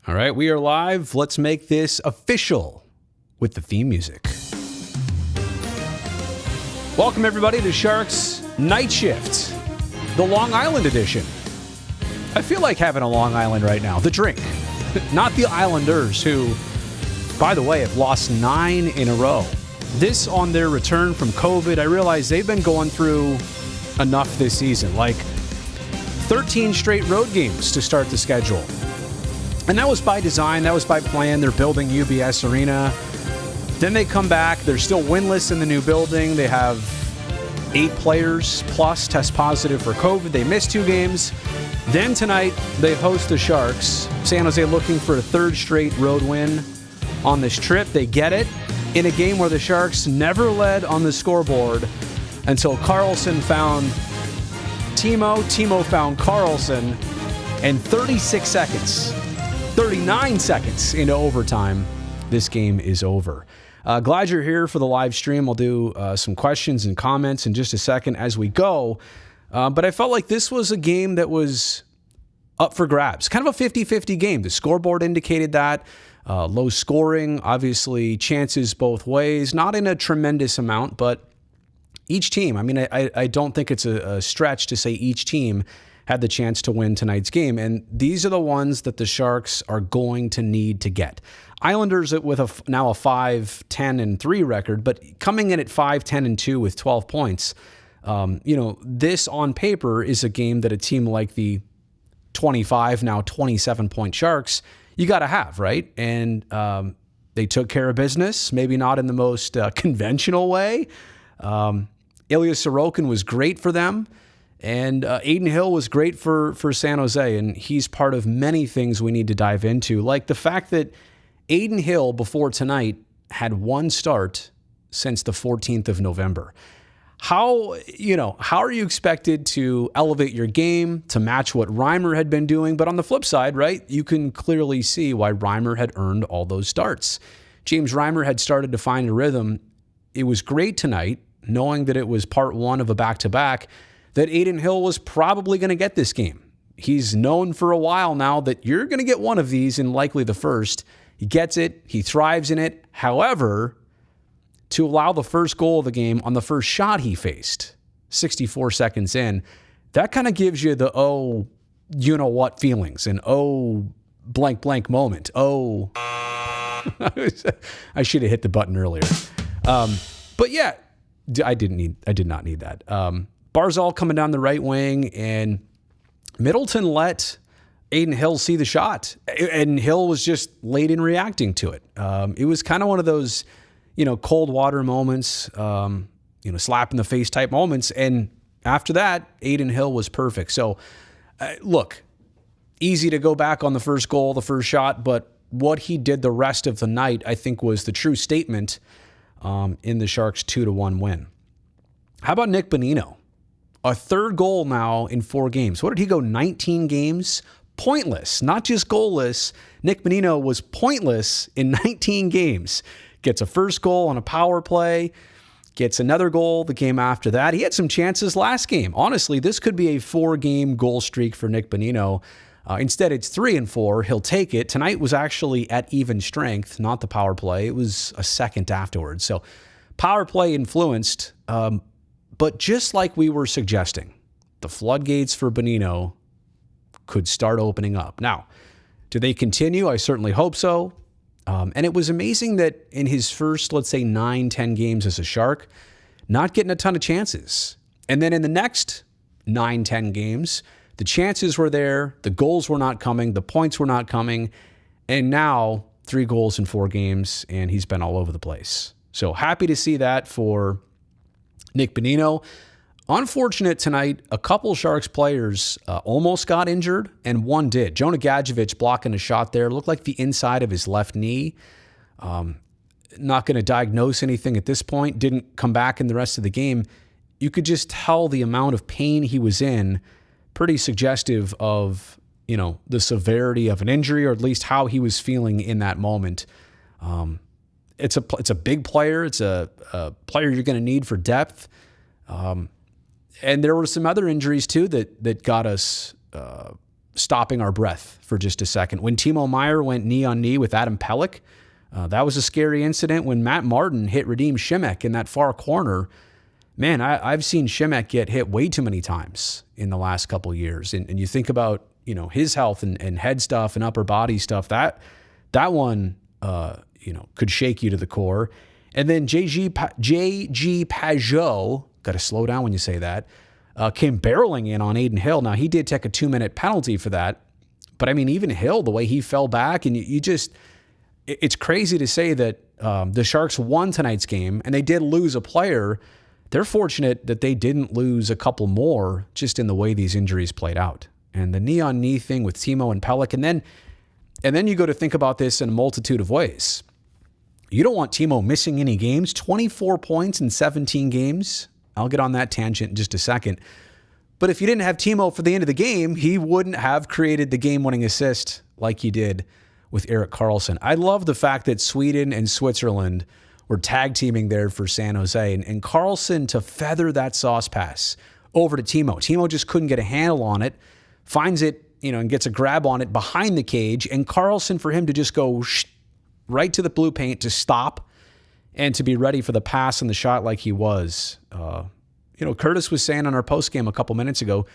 All right, we are live. Let's make this official with the theme music. Welcome, everybody, to Sharks Night Shift, the Long Island edition. I feel like having a Long Island right now. The drink, not the Islanders, who, by the way, have lost 9 in a row. This on their return from COVID. I realize they've been going through enough this season, like 13 straight road games to start the schedule. And that was by design, that was by plan. They're building UBS Arena. Then they come back. They're still winless in the new building. They have 8 players plus test positive for COVID. They missed 2 games. Then tonight, they host the Sharks. San Jose looking for a 3rd straight road win on this trip. They get it in a game where the Sharks never led on the scoreboard until Karlsson found Timo. Timo found Karlsson, and 36 seconds, 39 seconds into overtime, this game is over. Glad you're here for the live stream. I'll do some questions and comments in just a second as we go. But I felt like this was a game that was up for grabs. Kind of a 50-50 game. The scoreboard indicated that. Low scoring, obviously chances both ways. Not in a tremendous amount, but each team, I mean, I don't think it's a stretch to say each team had the chance to win tonight's game. And these are the ones that the Sharks are going to need to get. Islanders with now a 5-10-3 record, but coming in at 5-10-2 with 12 points. This on paper is a game that a team like the 25, now 27-point Sharks, you got to have, right? And they took care of business, maybe not in the most conventional way. Ilya Sorokin was great for them. And Adin Hill was great for San Jose, and he's part of many things we need to dive into, like the fact that Adin Hill, before tonight, had 1 start since the 14th of November. How are you expected to elevate your game to match what Reimer had been doing? But on the flip side, right, you can clearly see why Reimer had earned all those starts. James Reimer had started to find a rhythm. It was great tonight, knowing that it was part 1 of a back-to-back, that Adin Hill was probably going to get this game. He's known for a while now that you're going to get one of these, and likely the first. He gets it. He thrives in it. However, to allow the first goal of the game on the first shot he faced, 64 seconds in, that kind of gives you the, you-know-what feelings, and blank, blank moment. I should have hit the button earlier. But yeah, I did not need that. Barzal coming down the right wing, and Middleton let Adin Hill see the shot, and Hill was just late in reacting to it. It was kind of one of those, cold water moments, slap in the face type moments. And after that, Adin Hill was perfect. So look, easy to go back on the first goal, the first shot, but what he did the rest of the night, I think, was the true statement in the Sharks' 2-1 win. How about Nick Bonino? A 3rd goal now in 4 games. What did he go, 19 games? Pointless, not just goalless. Nick Bonino was pointless in 19 games. Gets a first goal on a power play, gets another goal the game after that. He had some chances last game. Honestly, this could be a 4-game goal streak for Nick Bonino. Instead, it's 3 and 4. He'll take it. Tonight was actually at even strength, not the power play. It was a second afterwards. So power play influenced, but just like we were suggesting, the floodgates for Bonino could start opening up. Now, do they continue? I certainly hope so. And it was amazing that in his first, let's say, 9-10 games as a Shark, not getting a ton of chances. And then in the next 9-10 games, the chances were there, the goals were not coming, the points were not coming, and now 3 goals in 4 games, and he's been all over the place. So happy to see that for Nick Bonino. Unfortunate tonight, a couple Sharks players almost got injured, and one did. Jonah Gadjevich blocking a shot there. Looked like the inside of his left knee. Not going to diagnose anything at this point. Didn't come back in the rest of the game. You could just tell the amount of pain he was in. Pretty suggestive of, the severity of an injury, or at least how he was feeling in that moment. It's a big player. It's a player you're going to need for depth. And there were some other injuries too that got us stopping our breath for just a second. When Timo Meier went knee on knee with Adam Pelech, that was a scary incident. When Matt Martin hit Radim Šimek in that far corner, man, I've seen Šimek get hit way too many times in the last couple of years. And you think about, his health and head stuff and upper body stuff, that one, could shake you to the core. And then JG Pajot, got to slow down when you say that, came barreling in on Aiden Hill. Now, he did take a 2-minute penalty for that. But, I mean, even Hill, the way he fell back, and it's crazy to say that the Sharks won tonight's game, and they did lose a player. They're fortunate that they didn't lose a couple more just in the way these injuries played out. And the knee-on-knee thing with Timo and Pelech, and then you go to think about this in a multitude of ways. You don't want Timo missing any games. 24 points in 17 games. I'll get on that tangent in just a second. But if you didn't have Timo for the end of the game, he wouldn't have created the game-winning assist like he did with Erik Karlsson. I love the fact that Sweden and Switzerland were tag teaming there for San Jose. And Karlsson to feather that sauce pass over to Timo. Timo just couldn't get a handle on it, finds it, and gets a grab on it behind the cage. And Karlsson, for him to just go right to the blue paint to stop and to be ready for the pass and the shot like he was. Curtis was saying on our postgame a couple minutes ago,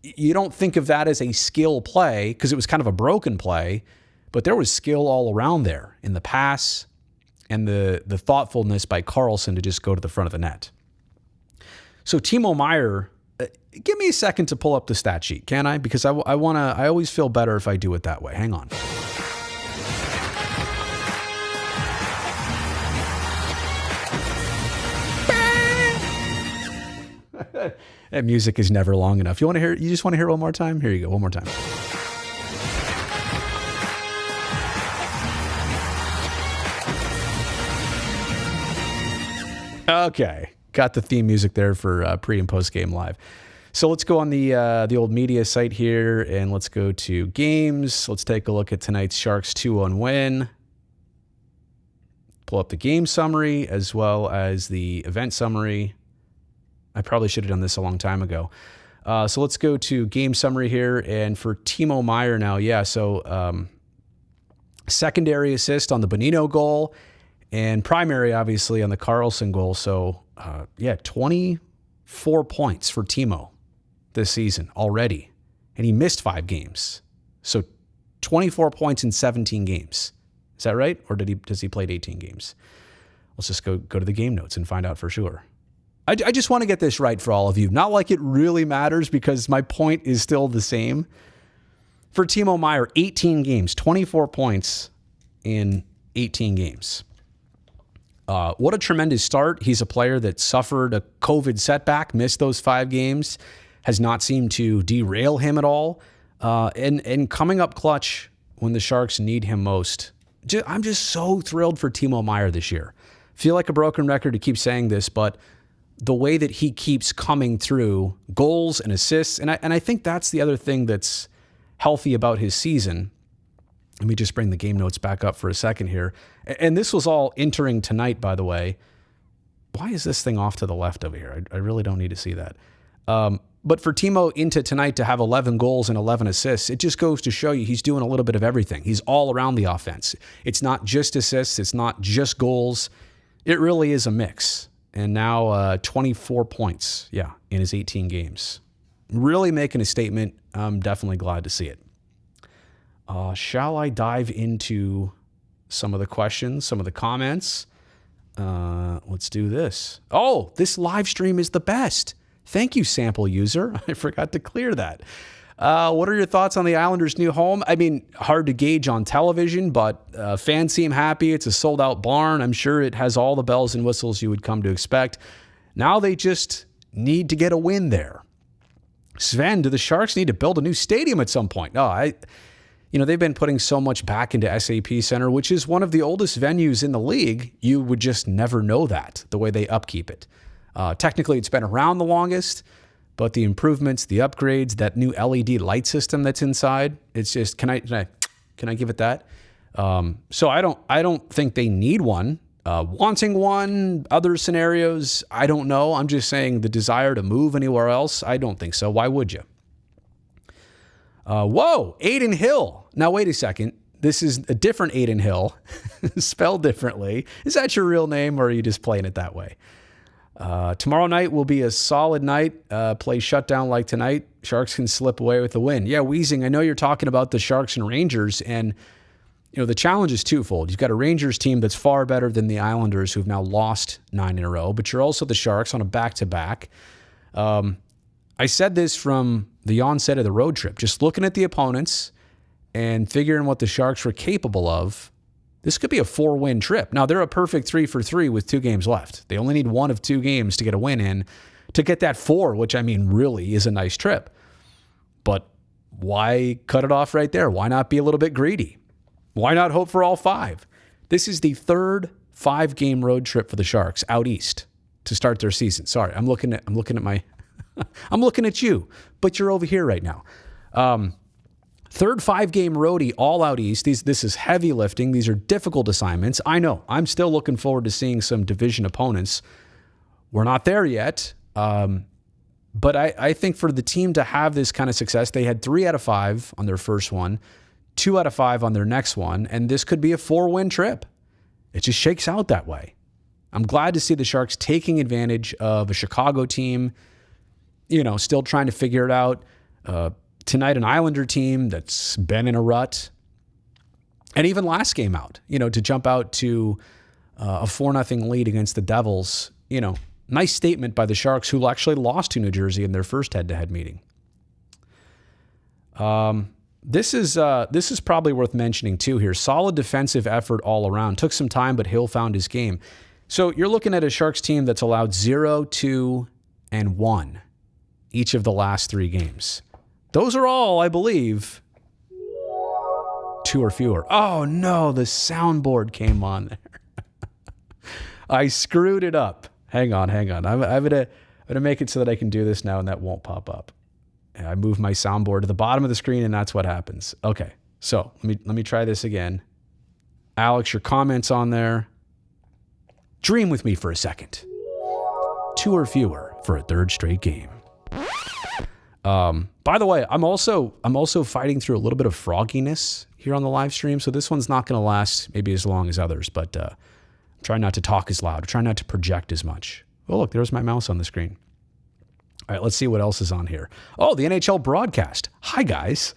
you don't think of that as a skill play because it was kind of a broken play, but there was skill all around there in the pass and the thoughtfulness by Karlsson to just go to the front of the net. So Timo Meier, give me a second to pull up the stat sheet, can I? Because I always feel better if I do it that way. Hang on. That music is never long enough. You want to hear? You just want to hear it one more time? Here you go, one more time. Okay, got the theme music there for pre and post game live. So let's go on the old media site here and let's go to games. Let's take a look at tonight's Sharks 2-1 win. Pull up the game summary as well as the event summary. I probably should have done this a long time ago. So let's go to game summary here. And for Timo Meier now, secondary assist on the Bonino goal and primary, obviously, on the Karlsson goal. So, 24 points for Timo this season already. And he missed 5 games. So 24 points in 17 games. Is that right? Or does he play 18 games? Let's just go to the game notes and find out for sure. I just want to get this right for all of you. Not like it really matters because my point is still the same. For Timo Meier, 18 games, 24 points in 18 games. What a tremendous start. He's a player that suffered a COVID setback, missed those 5 games, has not seemed to derail him at all. And coming up clutch when the Sharks need him most. I'm just so thrilled for Timo Meier this year. Feel like a broken record to keep saying this, but the way that he keeps coming through goals and assists, and I think that's the other thing that's healthy about his season. Let me just bring the game notes back up for a second here. And this was all entering tonight, by the way. Why is this thing off to the left over here? I really don't need to see that. But for Timo into tonight to have 11 goals and 11 assists, it just goes to show you he's doing a little bit of everything. He's all around the offense. It's not just assists. It's not just goals. It really is a mix. And now 24 points, in his 18 games. Really making a statement. I'm definitely glad to see it. Shall I dive into some of the questions, some of the comments? Let's do this. Oh, this live stream is the best. Thank you, sample user. I forgot to clear that. What are your thoughts on the Islanders' new home? I mean, hard to gauge on television, but fans seem happy. It's a sold-out barn. I'm sure it has all the bells and whistles you would come to expect. Now they just need to get a win there. Sven, do the Sharks need to build a new stadium at some point? No, they've been putting so much back into SAP Center, which is one of the oldest venues in the league. You would just never know that, the way they upkeep it. Technically, it's been around the longest, but the improvements, the upgrades, that new LED light system that's inside, it's just, can I give it that? So I don't think they need one. Wanting one, other scenarios, I don't know. I'm just saying the desire to move anywhere else, I don't think so. Why would you? Whoa, Aiden Hill. Now, wait a second. This is a different Aiden Hill, spelled differently. Is that your real name, or are you just playing it that way? Tomorrow night will be a solid night. Play shutdown like tonight. Sharks can slip away with the win. Yeah, Weezing, I know you're talking about the Sharks and Rangers, and the challenge is twofold. You've got a Rangers team that's far better than the Islanders, who've now lost 9 in a row, but you're also the Sharks on a back-to-back. I said this from the onset of the road trip. Just looking at the opponents and figuring what the Sharks were capable of, this could be a 4-win trip. Now, they're a perfect 3 for 3 with 2 games left. They only need 1 of 2 games to get a win in to get that 4, which, really is a nice trip. But why cut it off right there? Why not be a little bit greedy? Why not hope for all 5? This is the third 5-game road trip for the Sharks out east to start their season. Sorry, I'm looking at my I'm looking at you, but you're over here right now. Third 5-game roadie all out east. This is heavy lifting. These are difficult assignments. I know. I'm still looking forward to seeing some division opponents. We're not there yet. But I think for the team to have this kind of success, they had 3 out of 5 on their first one, 2 out of 5 on their next one, and this could be a 4-win trip. It just shakes out that way. I'm glad to see the Sharks taking advantage of a Chicago team, still trying to figure it out. Tonight, an Islander team that's been in a rut. And even last game out, to jump out to a 4-0 lead against the Devils, nice statement by the Sharks, who actually lost to New Jersey in their first head-to-head meeting. This is probably worth mentioning too here. Solid defensive effort all around. Took some time, but Hill found his game. So you're looking at a Sharks team that's allowed 0, 2, and 1 each of the last 3 games. Those are all, I believe, 2 or fewer. Oh no, the soundboard came on there. I screwed it up. Hang on. I'm gonna make it so that I can do this now and that won't pop up. And I move my soundboard to the bottom of the screen and that's what happens. Okay, so let me try this again. Alex, your comments on there. Dream with me for a second. 2 or fewer for a 3rd straight game. By the way, I'm also fighting through a little bit of frogginess here on the live stream, so this one's not going to last maybe as long as others, but try not to talk as loud, try not to project as much. Oh, look, there's my mouse on the screen. All right, let's see what else is on here. Oh, the NHL broadcast. Hi, guys.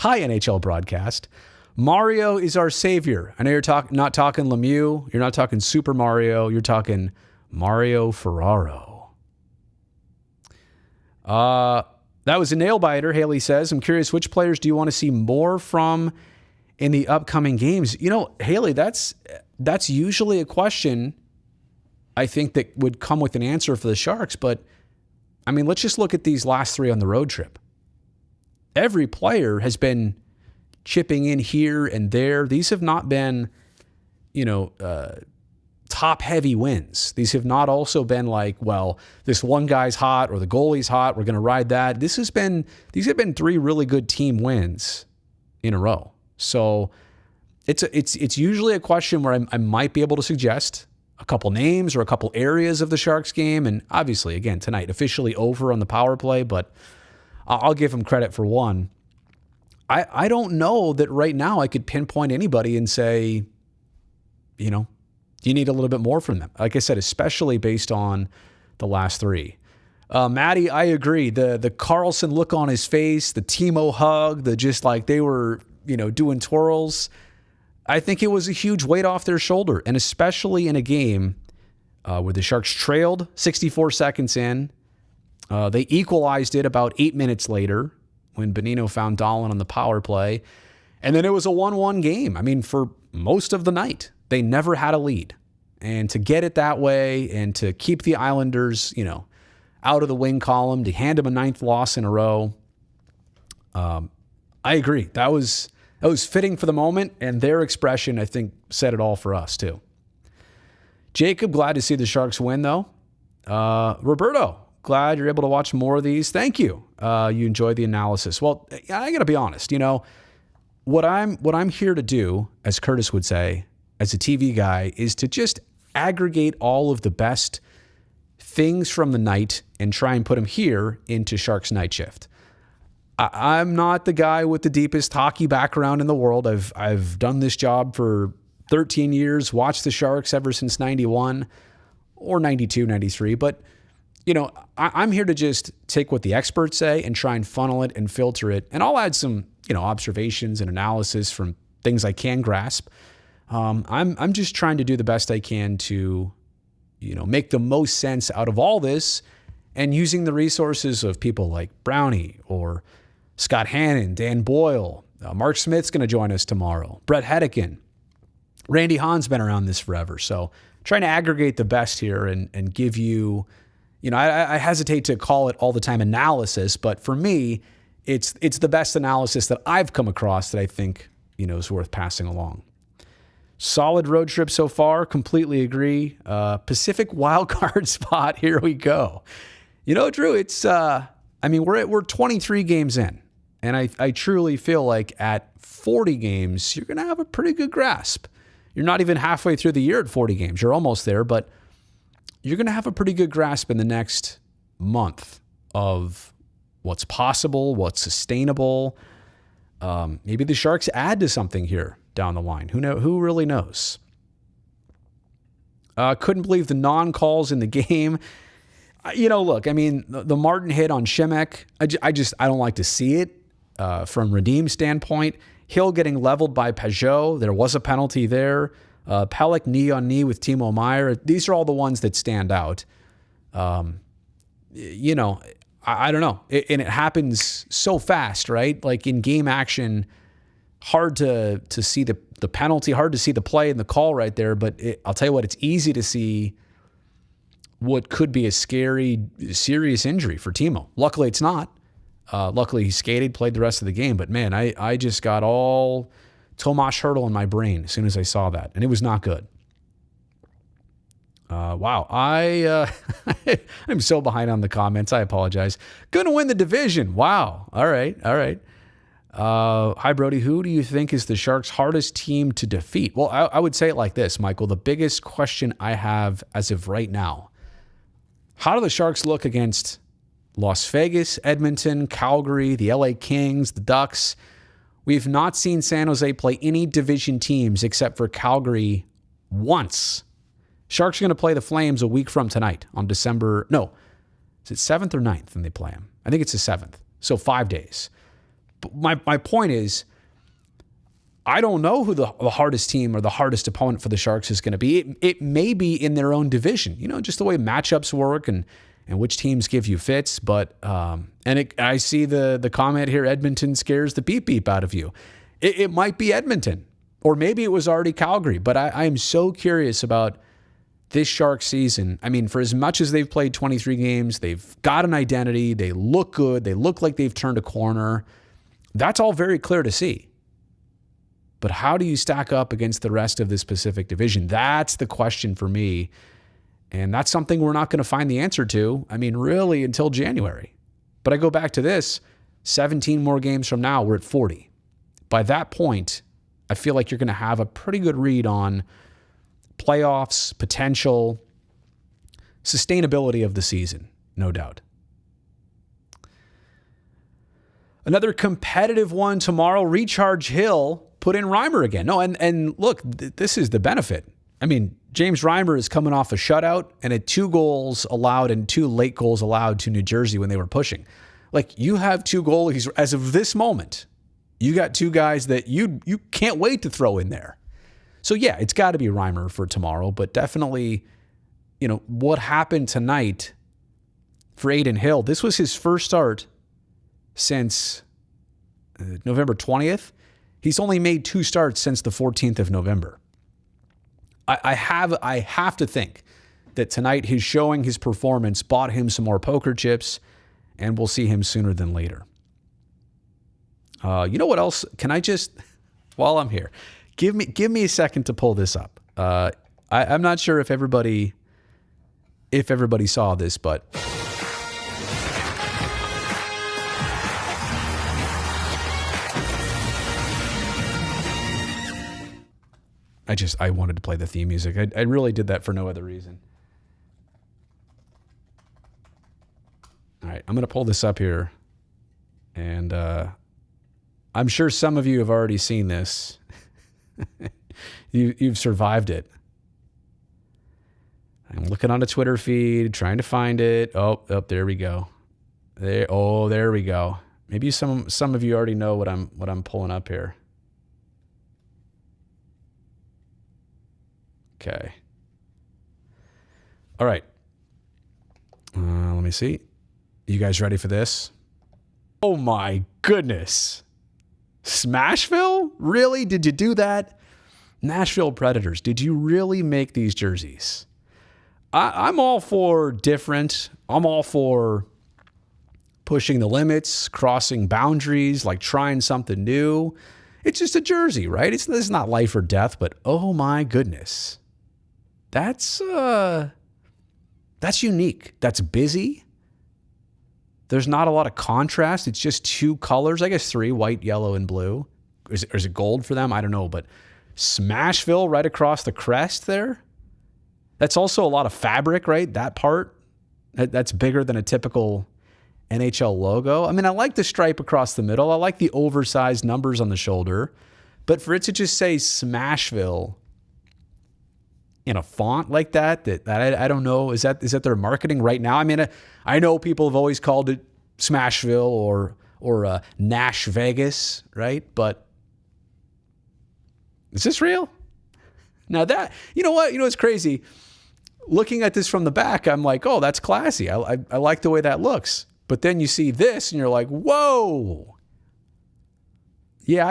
Hi, NHL broadcast. Mario is our savior. I know you're not talking Lemieux. You're not talking Super Mario. You're talking Mario Ferraro. That was a nail biter, Haley says. I'm curious, which players do you want to see more from in the upcoming games? Haley, that's usually a question I think that would come with an answer for the Sharks. But, let's just look at these last 3 on the road trip. Every player has been chipping in here and there. These have not been, top-heavy wins. These have not also been like, well, this one guy's hot or the goalie's hot, we're going to ride that. These have been 3 really good team wins in a row. So it's usually a question where I might be able to suggest a couple names or a couple areas of the Sharks game. And obviously, again, tonight, officially over on the power play, but I'll give him credit for one. I don't know that right now I could pinpoint anybody and say, you need a little bit more from them. Like I said, especially based on the last 3. Maddie, I agree. The Carlson look on his face, the Timo hug, the just like they were, doing twirls. I think it was a huge weight off their shoulder, and especially in a game where the Sharks trailed 64 seconds in. They equalized it about 8 minutes later when Bonino found Dahlen on the power play. And then it was a 1-1 game. For most of the night, they never had a lead. And to get it that way and to keep the Islanders, out of the win column, to hand them a 9th loss in a row, I agree. That was fitting for the moment, and their expression, I think, said it all for us, too. Jacob, glad to see the Sharks win, though. Roberto, glad you're able to watch more of these. Thank you. You enjoyed the analysis. Well, I got to be honest. What I'm here to do, as Curtis would say, as a TV guy, is to just aggregate all of the best things from the night and try and put them here into Sharks Night Shift. I'm not the guy with the deepest hockey background in the world. I've done this job for 13 years, watched the Sharks ever since 91 or 92, 93. But, I'm here to just take what the experts say and try and funnel it and filter it. And I'll add some, observations and analysis from things I can grasp. I'm just trying to do the best I can to, make the most sense out of all this, and using the resources of people like Brownie or Scott Hannon, Dan Boyle, Mark Smith's going to join us tomorrow, Brett Hedican, Randy Hahn's been around this forever. So trying to aggregate the best here and give you, I hesitate to call it all the time analysis, but for me, it's the best analysis that I've come across that I think, is worth passing along. Solid road trip so far. Completely agree. Pacific wildcard spot. Here we go. Drew, it's, we're 23 games in, and I truly feel like at 40 games, you're going to have a pretty good grasp. You're not even halfway through the year at 40 games. You're almost there, but you're going to have a pretty good grasp in the next month of what's possible, what's sustainable. Maybe the Sharks add to something here down the line. Who really knows? Couldn't believe the non-calls in the game. Look, the Martin hit on Šimek, I don't like to see it from Redeem's standpoint. Hill getting leveled by Peugeot. There was a penalty there. Pelech knee on knee with Timo Meier. These are all the ones that stand out. I don't know. And it happens so fast, right? Like in game action, hard to see the penalty, hard to see the play and the call right there. But I'll tell you what, it's easy to see what could be a scary, serious injury for Timo. Luckily, it's not. Luckily, he skated, played the rest of the game. But man, I just got all Tomas Hertl in my brain as soon as I saw that, and it was not good. Wow, I'm so behind on the comments. I apologize. Going to win the division. Wow. All right. Hi, Brody. Who do you think is the Sharks' hardest team to defeat? Well, I would say it like this, Michael. The biggest question I have as of right now: how do the Sharks look against Las Vegas, Edmonton, Calgary, the LA Kings, the Ducks? We've not seen San Jose play any division teams except for Calgary once. Sharks are going to play the Flames a week from tonight on is it 7th or 9th when they play them? I think it's the 7th. So 5 days. But my point is, I don't know who the hardest team or the hardest opponent for the Sharks is going to be. It may be in their own division, just the way matchups work and which teams give you fits. But I see the comment here, Edmonton scares the beep out of you. It might be Edmonton, or maybe it was already Calgary. But I am so curious about this Sharks season. For as much as they've played 23 games, they've got an identity. They look good. They look like they've turned a corner. That's all very clear to see. But how do you stack up against the rest of this Pacific Division? That's the question for me. And that's something we're not going to find the answer to, really until January. But I go back to this, 17 more games from now, we're at 40. By that point, I feel like you're going to have a pretty good read on playoffs, potential, sustainability of the season, no doubt. Another competitive one tomorrow, Recharge Hill, put in Reimer again. No, and look, this is the benefit. James Reimer is coming off a shutout and had 2 goals allowed and 2 late goals allowed to New Jersey when they were pushing. Like, you have 2 goalies as of this moment. You got 2 guys that you can't wait to throw in there. So yeah, it's got to be Reimer for tomorrow, but definitely, what happened tonight for Adin Hill, this was his first start since November 20th. He's only made 2 starts since the 14th of November. I have to think that tonight his showing, his performance bought him some more poker chips, and we'll see him sooner than later. You know what else? Can I just, while I'm here, give me a second to pull this up. I'm not sure if everybody saw this, but I wanted to play the theme music. I really did that for no other reason. All right, I'm going to pull this up here. And I'm sure some of you have already seen this. You've survived it. I'm looking on the Twitter feed, trying to find it. Oh, there we go. There we go. Maybe some of you already know what I'm pulling up here. Okay. All right. Let me see. You guys ready for this? Oh my goodness. Smashville? Really? Did you do that? Nashville Predators, did you really make these jerseys? I'm all for different. I'm all for pushing the limits, crossing boundaries, like trying something new. It's just a jersey, right? It's not life or death, but oh my goodness. That's unique. That's busy. There's not a lot of contrast. It's just two colors. I guess three, white, yellow, and blue. Is it gold for them? I don't know, but Smashville right across the crest there. That's also a lot of fabric, right? That part, that's bigger than a typical NHL logo. I mean, I like the stripe across the middle. I like the oversized numbers on the shoulder. But for it to just say Smashville in a font like that I don't know, is that their marketing right now? I mean, I know people have always called it Smashville or Nash Vegas, right? But is this real? Now that, you know what? You know what's crazy? Looking at this from the back, I'm like, oh, that's classy. I like the way that looks. But then you see this and you're like, whoa. Yeah,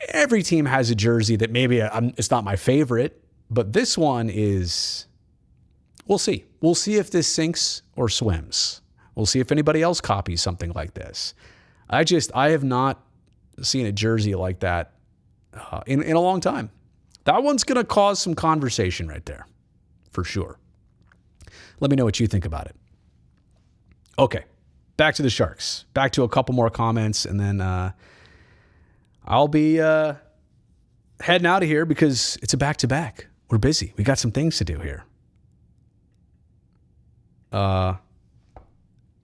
every team has a jersey that maybe it's not my favorite, but this one is, we'll see. We'll see if this sinks or swims. We'll see if anybody else copies something like this. I have not seen a jersey like that in a long time. That one's going to cause some conversation right there, for sure. Let me know what you think about it. Okay, back to the Sharks. Back to a couple more comments, and then I'll be heading out of here because it's a back-to-back. We're busy. We got some things to do here.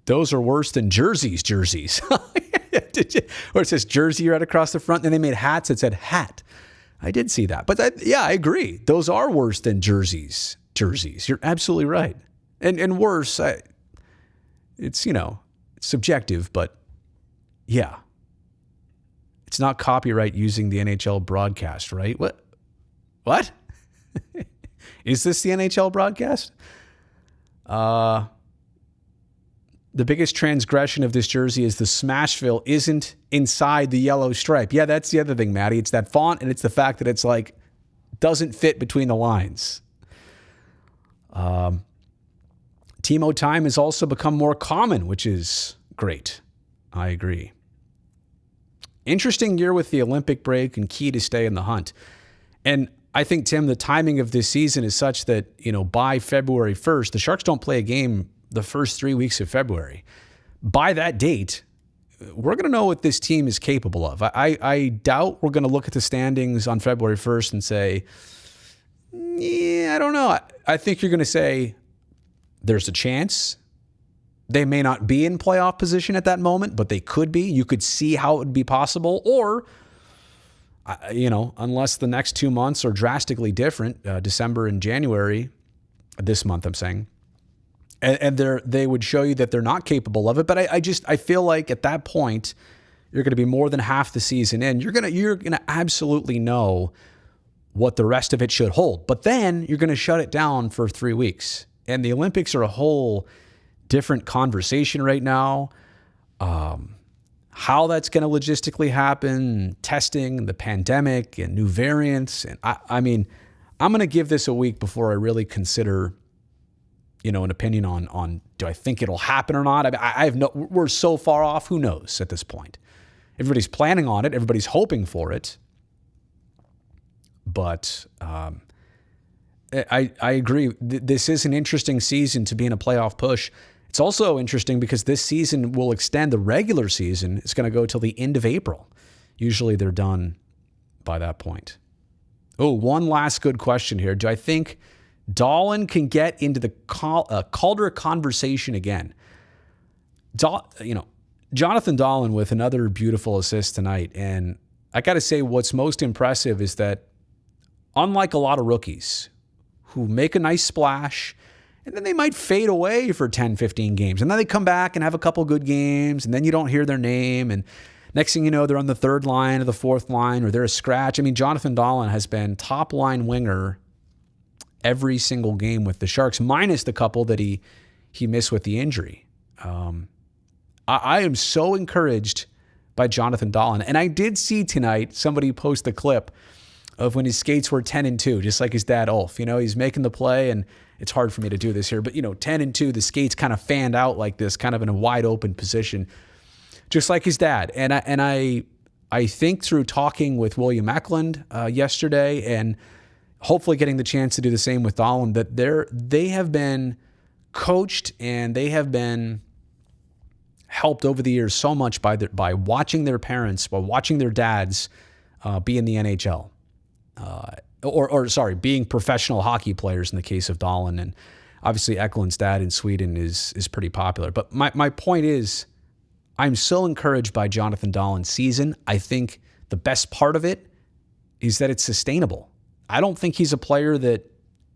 Those are worse than jerseys. Or it says jersey right across the front, and then they made hats that said hat. I did see that. But I agree. Those are worse than jerseys. You're absolutely right. And worse, it's subjective, but yeah. It's not copyright using the NHL broadcast, right? What? Is this the NHL broadcast? The biggest transgression of this jersey is the Smashville isn't inside the yellow stripe. Yeah, that's the other thing, Maddie. It's that font, and it's the fact that it's like doesn't fit between the lines. Timo time has also become more common, which is great. I agree. Interesting year with the Olympic break and key to stay in the hunt. And I think, Tim, the timing of this season is such that, by February 1st, the Sharks don't play a game the first 3 weeks of February. By that date, we're going to know what this team is capable of. I doubt we're going to look at the standings on February 1st and say, yeah, I don't know. I think you're going to say there's a chance. They may not be in playoff position at that moment, but they could be. You could see how it would be possible. Or, unless the next 2 months are drastically different, December and January, this month I'm saying, and they would show you that they're not capable of it. But I feel like at that point, you're going to be more than half the season in. You're gonna absolutely know what the rest of it should hold. But then you're going to shut it down for 3 weeks. And the Olympics are a whole different conversation right now. How that's going to logistically happen, testing, the pandemic, and new variants. And I mean, I'm going to give this a week before I really consider, an opinion on do I think it'll happen or not. I have we're so far off. Who knows at this point? Everybody's planning on it. Everybody's hoping for it. But I agree. This is an interesting season to be in a playoff push. It's also interesting because this season will extend the regular season. It's going to go till the end of April. Usually they're done by that point. Oh, one last good question here. Do I think Dahlen can get into the Calder conversation again? Jonathan Dahlen with another beautiful assist tonight. And I got to say, what's most impressive is that unlike a lot of rookies who make a nice splash and then they might fade away for 10, 15 games, and then they come back and have a couple good games, and then you don't hear their name, and next thing you know, they're on the third line or the fourth line, or they're a scratch. I mean, Jonathan Dahlen has been top-line winger every single game with the Sharks, minus the couple that he missed with the injury. I am so encouraged by Jonathan Dahlen. And I did see tonight somebody post the clip of when his skates were 10-2, just like his dad, Ulf. He's making the play, and it's hard for me to do this here, but 10-2, the skates kind of fanned out like this, kind of in a wide open position, just like his dad. And I think through talking with William Eklund yesterday, and hopefully getting the chance to do the same with Dahlen, that they have been coached and they have been helped over the years so much by watching their parents, by watching their dads be in the NHL. Being professional hockey players in the case of Dahlen. And obviously Eklund's dad in Sweden is pretty popular. But my point is, I'm so encouraged by Jonathan Dahlen's season. I think the best part of it is that it's sustainable. I don't think he's a player that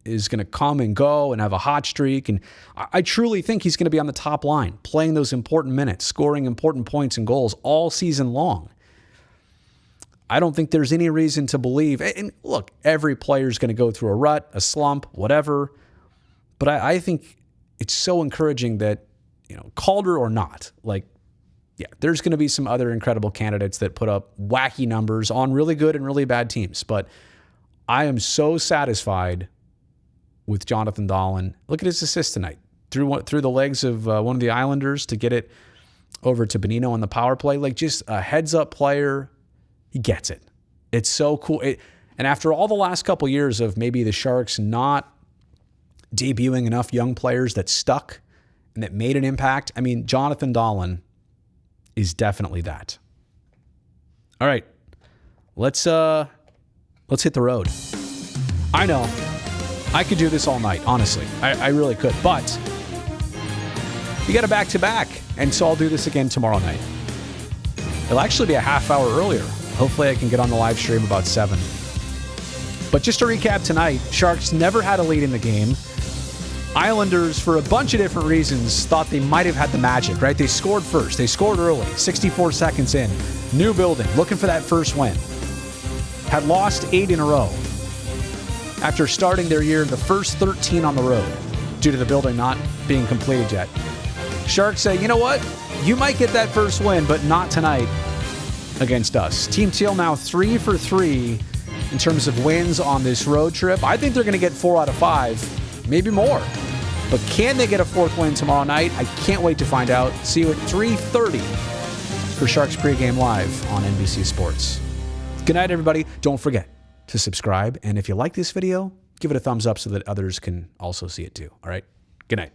is going to come and go and have a hot streak. And I truly think he's going to be on the top line, playing those important minutes, scoring important points and goals all season long. I don't think there's any reason to believe, and look, every player is going to go through a rut, a slump, whatever. But I think it's so encouraging that, Calder or not, there's going to be some other incredible candidates that put up wacky numbers on really good and really bad teams. But I am so satisfied with Jonathan Dahlen. Look at his assist tonight through the legs of one of the Islanders to get it over to Bonino on the power play. Just a heads-up player. He gets it. It's so cool. And after all the last couple years of maybe the Sharks not debuting enough young players that stuck and that made an impact, I mean, Jonathan Dahlen is definitely that. All right, let's hit the road. I know I could do this all night, honestly. I really could, but you got a back-to-back, and so I'll do this again tomorrow night. It'll actually be a half hour earlier. Hopefully I can get on the live stream about 7. But just to recap tonight, Sharks never had a lead in the game. Islanders, for a bunch of different reasons, thought they might have had the magic, right? They scored first. They scored early, 64 seconds in. New building, looking for that first win. Had lost 8 in a row after starting their year the first 13 on the road due to the building not being completed yet. Sharks say, you know what? You might get that first win, but not tonight against us. Team Teal now 3 for 3 in terms of wins on this road trip. I think they're going to get 4 out of 5, maybe more. But can they get a 4th win tomorrow night? I can't wait to find out. See you at 3:30 for Sharks Pregame Live on NBC Sports. Good night, everybody. Don't forget to subscribe. And if you like this video, give it a thumbs up so that others can also see it too. All right? Good night.